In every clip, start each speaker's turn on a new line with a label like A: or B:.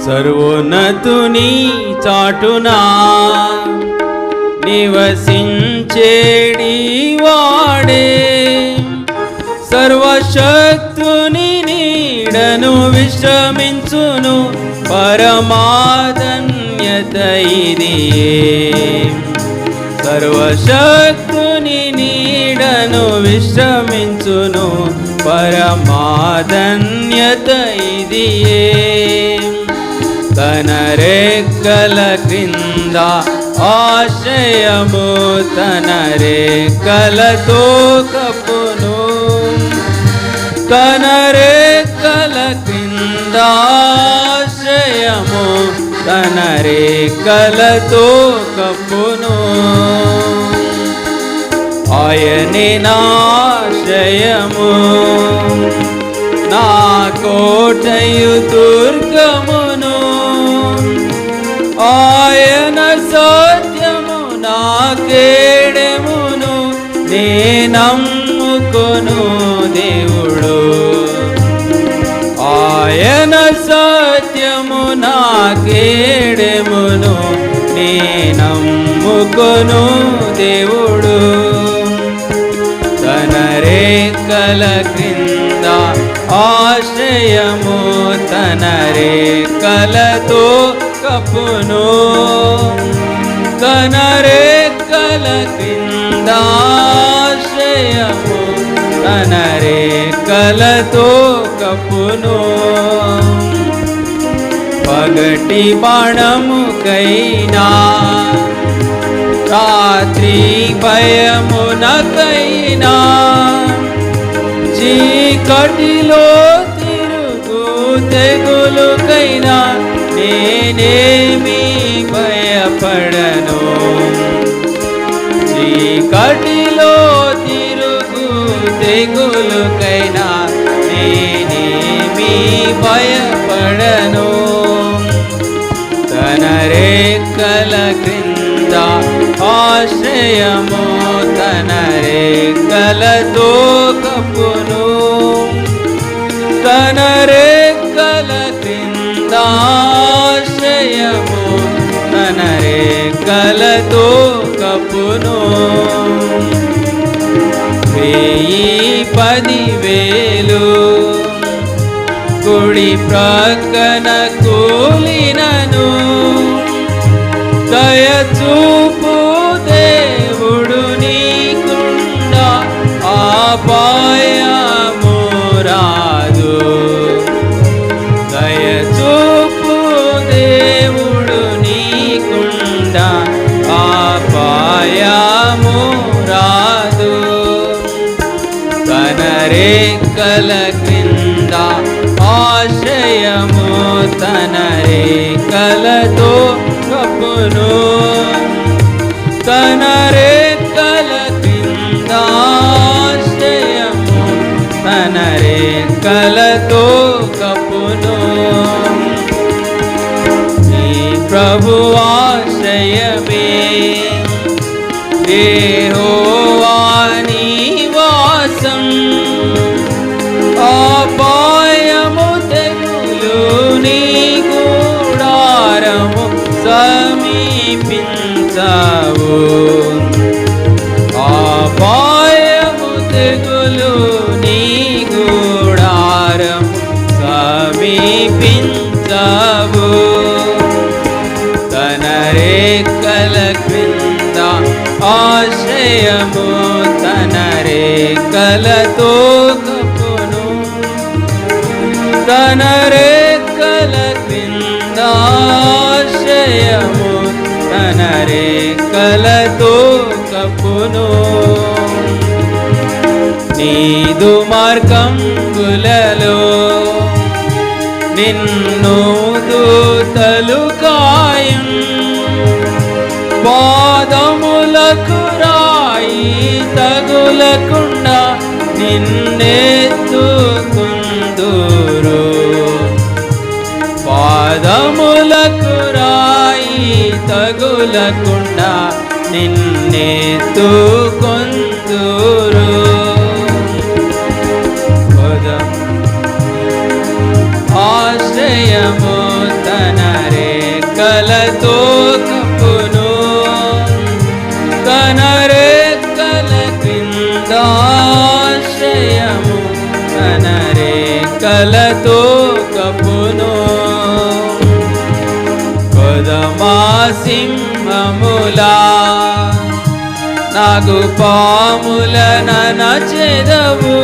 A: సర్వోన్నతుని చాటునా నివసించేడి వాడే, సర్వశక్తుని నీడను విశ్రమించును పరమాధన్యత ఇదియే. సర్వశక్తుని నీడను విశ్రమించును పరమాధన్యత ఇదియే. తన రెక్కల క్రింద ఆశ్రయము తన రెక్కలతో కప్పును, తన రెక్కల క్రింద ఆశ్రయము తన రెక్కలతో కప్పును. ఆయనే నా ఆశ్రయము, నా కోటయు దుర్గమును, ఆయన సత్యము నా కేడెమును, నే నమ్ముకొను దేవుడు. ఆయన సత్యము నా కేడెమును, నే నమ్ముకొను దేవుడు. తన రెక్కల క్రింద ఆశ్రయము తన రెక్కలతో కప్పును, తన రెక్కల క్రింద ఆశ్రయము తన రెక్కలతో కప్పును. పగటి బాణముకైనా రాత్రి భయమునకైనా, చీకటిలో తిరుగు తెగులుకైనా నేనేమి భయపడను. చీకటిలో తిరుగు తెగులుకైనా నేనేమి భయపడను. తన రెక్కల క్రింద ఆశ్రయము తన రెక్కలతో కప్పును, తన రెక్కల క్రింద ఆశ్రయము తన రెక్కలతో కప్పును. 10,000 కుడి ప్రక్కన కూలినను, దయచూపు దేవుడు నీకుండా అపాయము రాదు. దయచూపు దేవుడు నీకుండా అపాయము రాదు. తన రెక్కల క్రింద ఆశ్రయము తన రెక్కలతో కప్పును, తన రెక్కల క్రింద ఆశ్రయము తన రెక్కలతో కప్పును. నీ ప్రభు ఆశ్రయమే యెహోవా నివాసం, అపాయము తెగులు నీ గుడారము సమీపించవు. అపాయము తెగులు నీ గుడారము సమీపించవు. తన రెక్కల క్రింద ఆశ్రయము తన రెక్కలతో కప్పును, తన రెక్కల క్రింద ఆశ్రయము తన రెక్కలతో కప్పును. నీదు మార్గంబులలో నిన్ను దూతలు కాయం, పాదములకు రాయి తగులకుండా నిన్నెత్తుకుందురు. పాదములకు రాయి తగులకుండా నిన్నెత్తుకుందురు. ఆశ్రయము తన రెక్కలతో కప్పును, తన రెక్కల క్రింద ఆశ్రయము, తన రెక్కలతో కప్పును. కొదమా సింహములా నాగు పాముల ననచెదవు,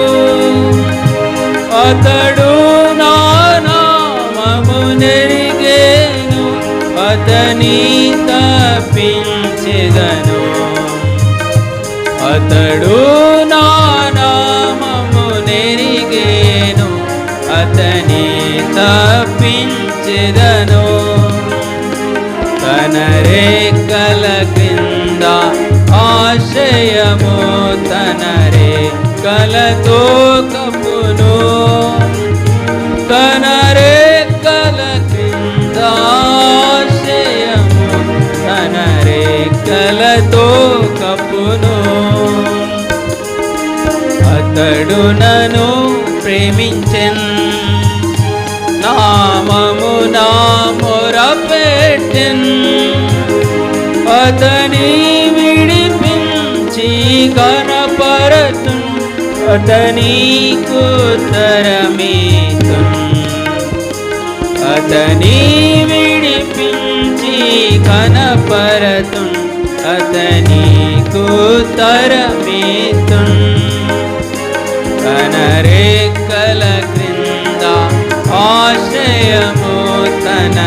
A: అతడు నా నామము నెరిగేను, అతని తప్పించెదను. అతడు నా నామము నెరిగేను, అతని తప్పించెదను. తన రెక్కల క్రింద ఆశ్రయము, తన రెక్కలతో కప్పును, తన రెక్కల క్రింద ఆశ్రయము, తన రెక్కలతో కప్పును. అతడు నన్ను ప్రేమించెన్, నామము నా మొరపెట్టెన్, అతని విడిపించి కనపరతున్, అతనికి ఉత్తరమిత్తున్. అతని విడిపించి కనపరతున్, అతనికి ఉత్తరమిత్తున్. తన రెక్కల క్రింద ఆశ్రయము, తన